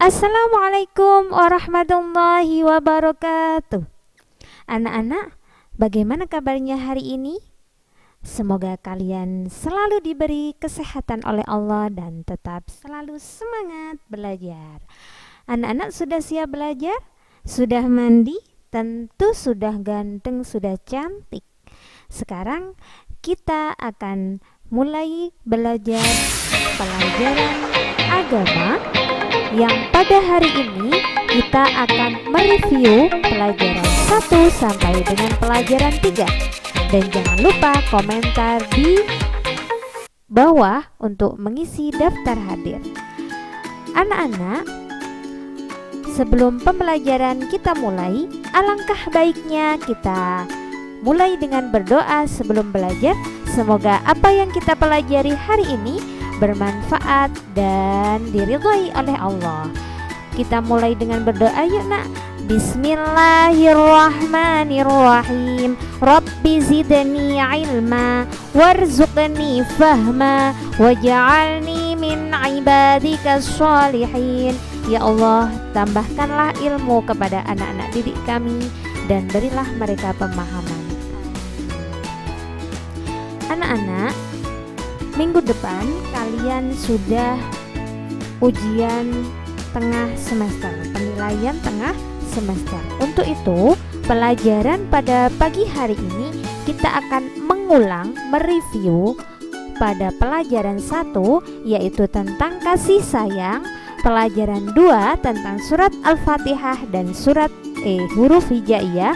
Assalamualaikum warahmatullahi wabarakatuh. Anak-anak, bagaimana kabarnya hari ini? Semoga kalian selalu diberi kesehatan oleh Allah dan tetap selalu semangat belajar. Anak-anak sudah siap belajar? Sudah mandi? Tentu sudah ganteng, sudah cantik. Sekarang kita akan mulai belajar pelajaran agama yang pada hari ini kita akan mereview pelajaran 1 sampai dengan pelajaran 3. Dan jangan lupa komentar di bawah untuk mengisi daftar hadir. Anak-anak, sebelum pembelajaran kita mulai, alangkah baiknya kita mulai dengan berdoa sebelum belajar. Semoga apa yang kita pelajari hari ini bermanfaat dan diridhai oleh Allah. Kita mulai dengan berdoa, yuk nak. Bismillahirrahmanirrahim. Rabbi zidni ilma warzuqni fahma waj'alni min ibadikas sholihin. Ya Allah, tambahkanlah ilmu kepada anak-anak didik kami dan berilah mereka pemahaman. Anak-anak, minggu depan kalian sudah ujian tengah semester, penilaian tengah semester. Untuk itu, pelajaran pada pagi hari ini kita akan mengulang, mereview pada pelajaran 1 yaitu tentang kasih sayang, pelajaran 2 tentang surat Al-Fatihah dan surat huruf hijaiyah,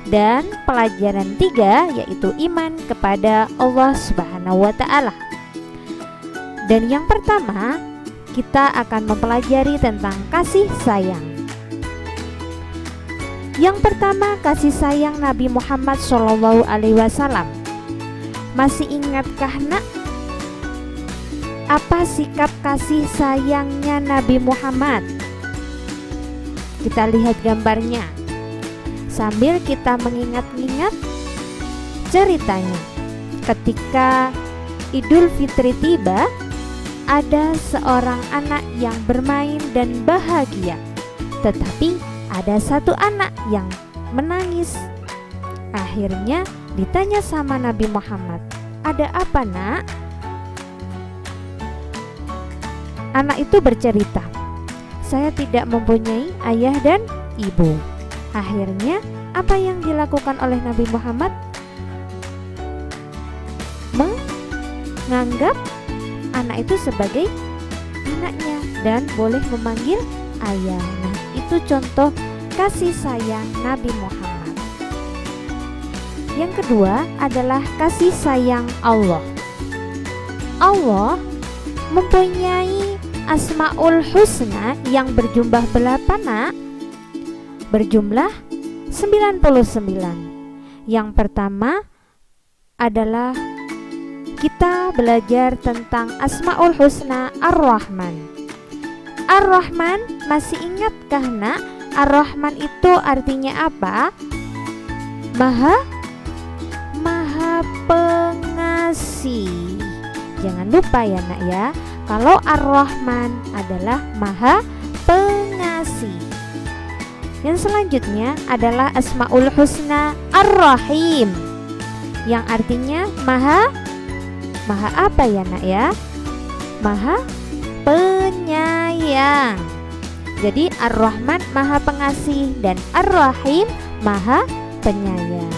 dan pelajaran 3 yaitu iman kepada Allah Subhanahu wa Ta'ala. Dan yang pertama, kita akan mempelajari tentang kasih sayang. Yang pertama, kasih sayang Nabi Muhammad SAW. Masih ingatkah nak apa sikap kasih sayangnya Nabi Muhammad? Kita lihat gambarnya sambil kita mengingat-ingat ceritanya. Ketika Idul Fitri tiba, ada seorang anak yang bermain dan bahagia, tetapi ada satu anak yang menangis. Akhirnya ditanya sama Nabi Muhammad, "Ada apa, nak?" Anak itu bercerita, "Saya tidak mempunyai ayah dan ibu." Akhirnya apa yang dilakukan oleh Nabi Muhammad? Menganggap anak itu sebagai anaknya dan boleh memanggil ayah. Nah, itu contoh kasih sayang Nabi Muhammad. Yang kedua adalah kasih sayang Allah. Allah mempunyai Asmaul Husna yang berjumlah berapa, nak? Berjumlah 99. Yang pertama adalah kita belajar tentang Asmaul Husna Ar-Rahman. Ar-Rahman, masih ingatkah nak? Ar-Rahman itu artinya apa? Maha pengasih. Jangan lupa ya nak ya, kalau Ar-Rahman adalah Maha Pengasih. Yang selanjutnya adalah Asmaul Husna Ar-Rahim, yang artinya Maha apa ya nak ya? Maha Penyayang. Jadi Ar-Rahman Maha Pengasih dan Ar-Rahim Maha Penyayang.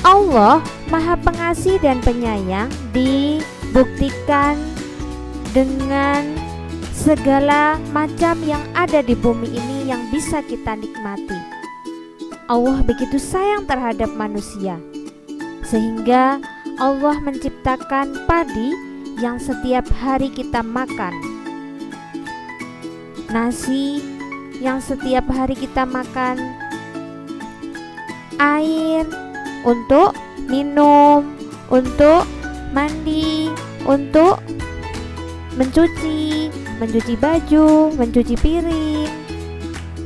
Allah Maha Pengasih dan Penyayang dibuktikan dengan segala macam yang ada di bumi ini yang bisa kita nikmati. Allah begitu sayang terhadap manusia, sehingga Allah menciptakan padi yang setiap hari kita makan, nasi yang setiap hari kita makan, air untuk minum, untuk mandi, untuk mencuci baju, mencuci piring,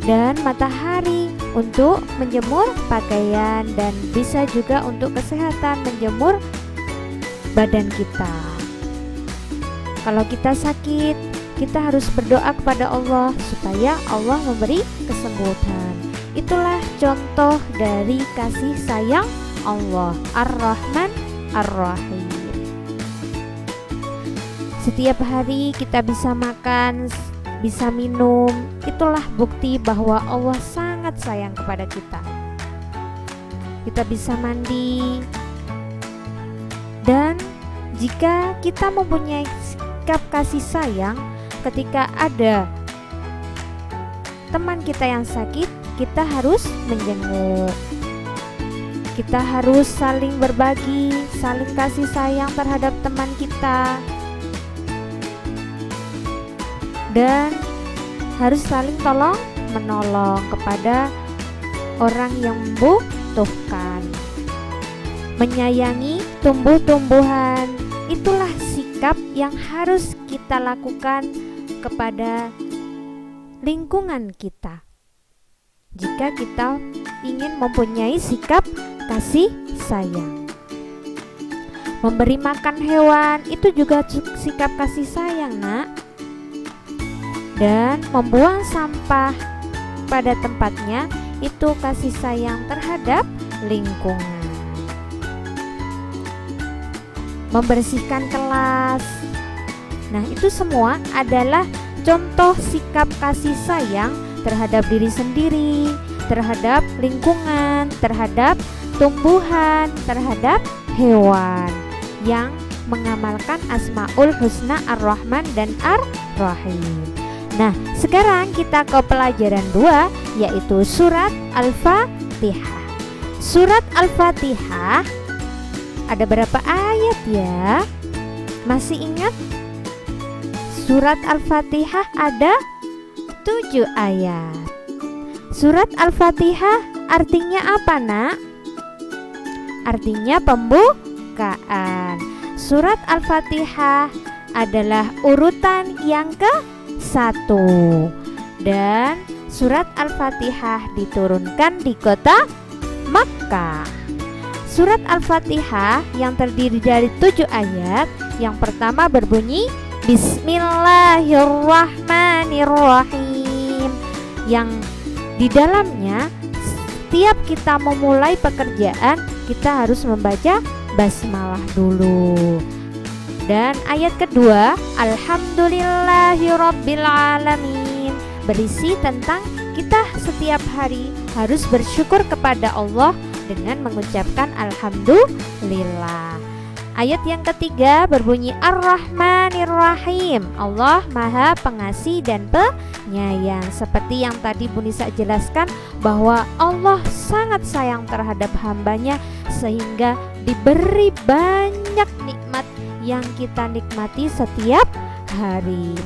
dan matahari untuk menjemur pakaian, dan bisa juga untuk kesehatan menjemur badan kita. Kalau kita sakit, kita harus berdoa kepada Allah supaya Allah memberi kesembuhan. Itulah contoh dari kasih sayang Allah, Ar-Rahman Ar-Rahim. Setiap hari kita bisa makan, bisa minum, itulah bukti bahwa Allah sangat sayang kepada kita. Kita bisa mandi, dan jika kita mempunyai sikap kasih sayang ketika ada teman kita yang sakit, kita harus menjenguk. Kita harus saling berbagi, saling kasih sayang terhadap teman kita, dan harus saling tolong menolong kepada orang yang membutuhkan. Menyayangi tumbuh-tumbuhan, itulah sikap yang harus kita lakukan kepada lingkungan kita. Jika kita ingin mempunyai sikap kasih sayang, memberi makan hewan itu juga sikap kasih sayang, nak. Dan membuang sampah pada tempatnya itu kasih sayang terhadap lingkungan. Membersihkan kelas, nah itu semua adalah contoh sikap kasih sayang terhadap diri sendiri, terhadap lingkungan, terhadap tumbuhan, terhadap hewan yang mengamalkan Asmaul Husna Ar-Rahman dan Ar-Rahim. Nah, sekarang kita ke pelajaran 2, yaitu surat Al-Fatihah. Surat Al-Fatihah ada berapa ayat ya? Masih ingat? Surat Al-Fatihah ada 7 ayat. Surat Al-Fatihah artinya apa, nak? Artinya pembukaan. Surat Al-Fatihah adalah urutan yang ke-1, dan surat Al-Fatihah diturunkan di kota Makkah. Surat Al-Fatihah yang terdiri dari 7 ayat. Yang pertama berbunyi Bismillahirrahmanirrahim, yang di dalamnya setiap kita memulai pekerjaan kita harus membaca basmalah dulu. Dan ayat kedua Alhamdulillahirrabbilalamin, berisi tentang kita setiap hari harus bersyukur kepada Allah dengan mengucapkan Alhamdulillah. Ayat yang ketiga berbunyi Ar-Rahmanir-Rahim, Allah Maha Pengasih dan Penyayang. Seperti yang tadi Bu Nisa jelaskan bahwa Allah sangat sayang terhadap hambanya, sehingga diberi banyak nikmat yang kita nikmati setiap hari.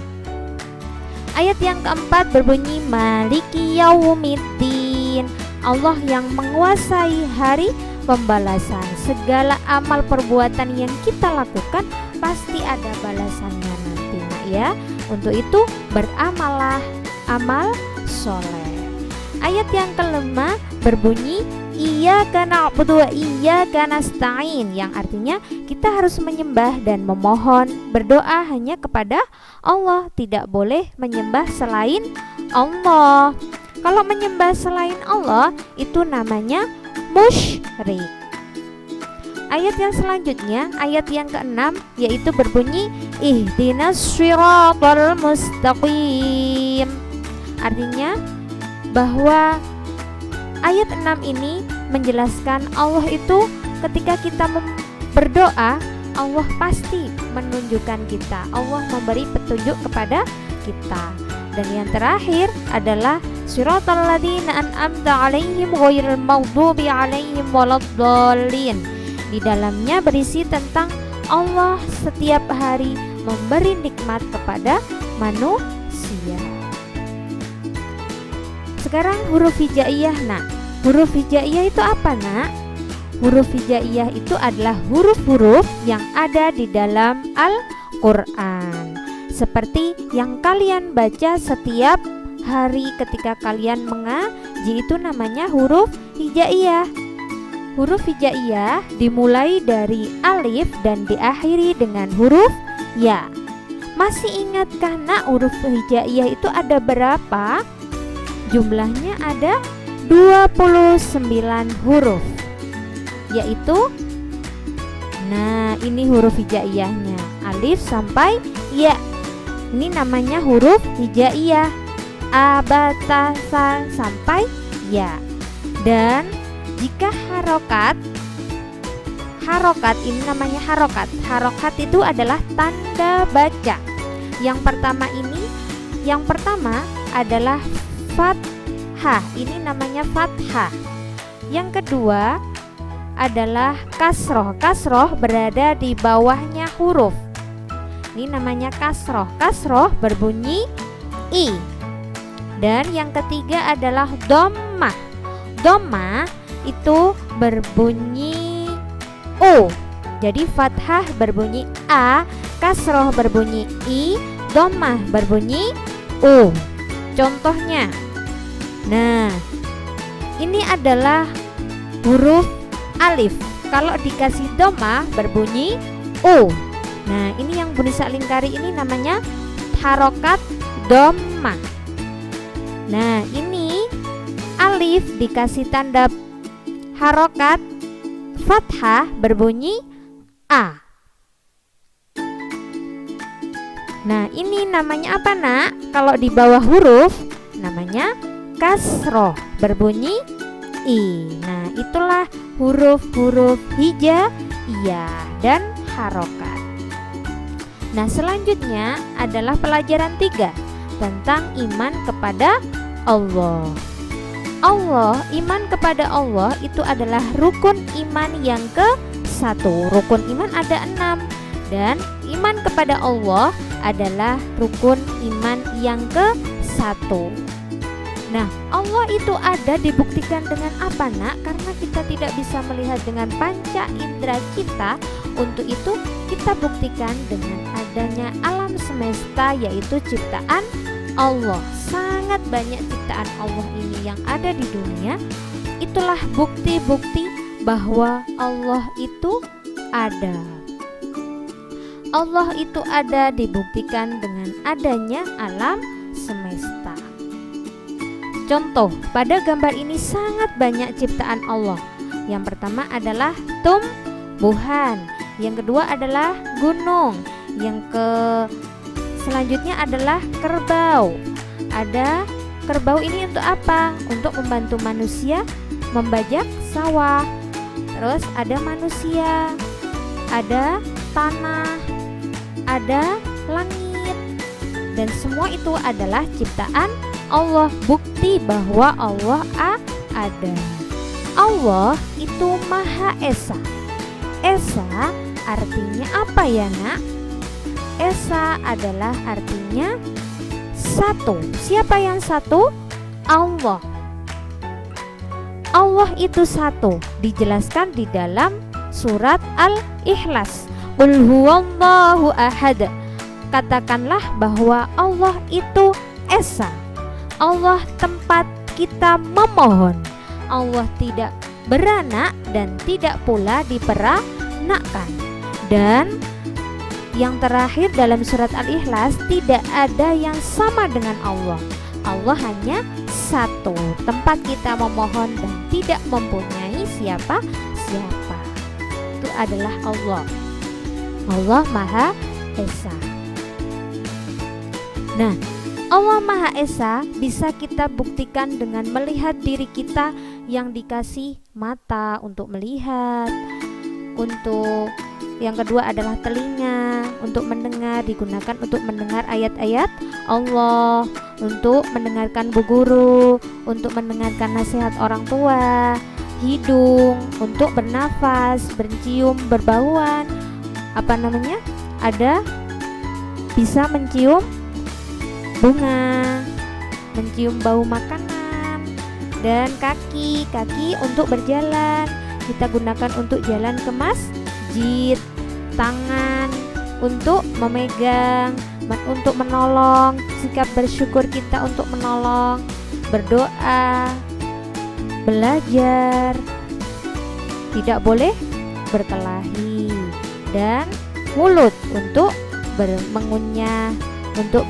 Ayat yang keempat berbunyi Maliki Yaumiddin, Allah yang menguasai hari pembalasan. Segala amal perbuatan yang kita lakukan pasti ada balasannya nanti, nak ya. Untuk itu beramallah amal soleh. Ayat yang kelima berbunyi Iyyaka na'budu wa iyyaka nasta'in, yang artinya kita harus menyembah dan memohon, berdoa hanya kepada Allah, tidak boleh menyembah selain Allah. Kalau menyembah selain Allah itu namanya musyrik. Ayat yang selanjutnya, ayat yang ke-6, yaitu berbunyi Ihdinas syiratal mustaqim. Artinya bahwa ayat 6 ini menjelaskan Allah itu ketika kita berdoa, Allah pasti menunjukkan kita, Allah memberi petunjuk kepada kita. Dan yang terakhir adalah Siratal ladzina an'amta 'alaihim ghairil maghdubi 'alaihim waladdallin. Di dalamnya berisi tentang Allah setiap hari memberi nikmat kepada manusia. Sekarang huruf hijaiyah, nak. Huruf hijaiyah itu apa, nak? Huruf hijaiyah itu adalah huruf-huruf yang ada di dalam Al-Quran, seperti yang kalian baca setiap hari ketika kalian mengaji, itu namanya huruf hijaiyah. Huruf hijaiyah dimulai dari alif dan diakhiri dengan huruf ya. Masih ingatkah nak huruf hijaiyah itu ada berapa? Jumlahnya ada 29 huruf, yaitu, nah ini huruf hijaiyahnya, alif sampai ya. Ini namanya huruf hijaiyah, a, ba, ta, sa sampai ya. Dan jika harokat ini namanya harokat. Harokat itu adalah tanda baca. Yang pertama adalah fathah. Ini namanya fathah. Yang kedua adalah kasroh. Kasroh berada di bawahnya huruf. Ini namanya kasroh. Kasroh berbunyi i. Dan yang ketiga adalah dhammah. Dhammah itu berbunyi o. Jadi fathah berbunyi a, kasroh berbunyi i, dhammah berbunyi u. Contohnya, nah ini adalah huruf alif. Kalau dikasih dhammah berbunyi u. Nah ini yang Bunda Nisa lingkari ini namanya harokat dhammah. Nah ini alif dikasih tanda harokat fathah berbunyi a. Nah ini namanya apa nak? Kalau di bawah huruf namanya kasroh berbunyi i. Nah itulah huruf-huruf hijaiyah dan harokat. Nah selanjutnya adalah pelajaran 3 tentang iman kepada Allah. Iman kepada Allah itu adalah rukun iman yang ke-1. Rukun iman ada 6, dan iman kepada Allah adalah rukun iman yang ke-1. Nah, Allah itu ada dibuktikan dengan apa nak? Karena kita tidak bisa melihat dengan panca indera kita. Untuk itu kita buktikan dengan adanya alam semesta, yaitu ciptaan Allah. Sangat banyak ciptaan Allah ini yang ada di dunia. Itulah bukti-bukti bahwa Allah itu ada. Allah itu ada dibuktikan dengan adanya alam semesta. Contoh, pada gambar ini sangat banyak ciptaan Allah. Yang pertama adalah tumbuhan, yang kedua adalah gunung, selanjutnya adalah kerbau. Ada kerbau ini untuk apa? Untuk membantu manusia membajak sawah. Terus ada manusia, ada tanah, ada langit, dan semua itu adalah ciptaan Allah. Bukti bahwa Allah ada. Allah itu Maha Esa. Esa artinya apa ya nak? Esa adalah artinya satu. Siapa yang satu? Allah. Allah itu satu. Dijelaskan di dalam surat Al-Ikhlas. Qul huwallahu ahad. Katakanlah bahwa Allah itu Esa. Allah tempat kita memohon. Allah tidak beranak dan tidak pula diperanakkan. Dan yang terakhir dalam surat Al-Ikhlas, tidak ada yang sama dengan Allah. Allah hanya satu, tempat kita memohon dan tidak mempunyai siapa-siapa. Itu adalah Allah. Allah Maha Esa. Nah, Allah Maha Esa bisa kita buktikan dengan melihat diri kita yang dikasih mata untuk melihat, untuk yang kedua adalah telinga untuk mendengar, digunakan untuk mendengar ayat-ayat Allah, untuk mendengarkan bu guru, untuk mendengarkan nasihat orang tua, hidung untuk bernafas, bercium, berbauan, ada bisa mencium bunga, mencium bau makanan, dan kaki untuk berjalan, kita gunakan untuk jalan ke masjid, tangan untuk memegang, untuk menolong, sikap bersyukur kita untuk menolong, berdoa, belajar, tidak boleh berkelahi, dan mulut untuk mengunyah, untuk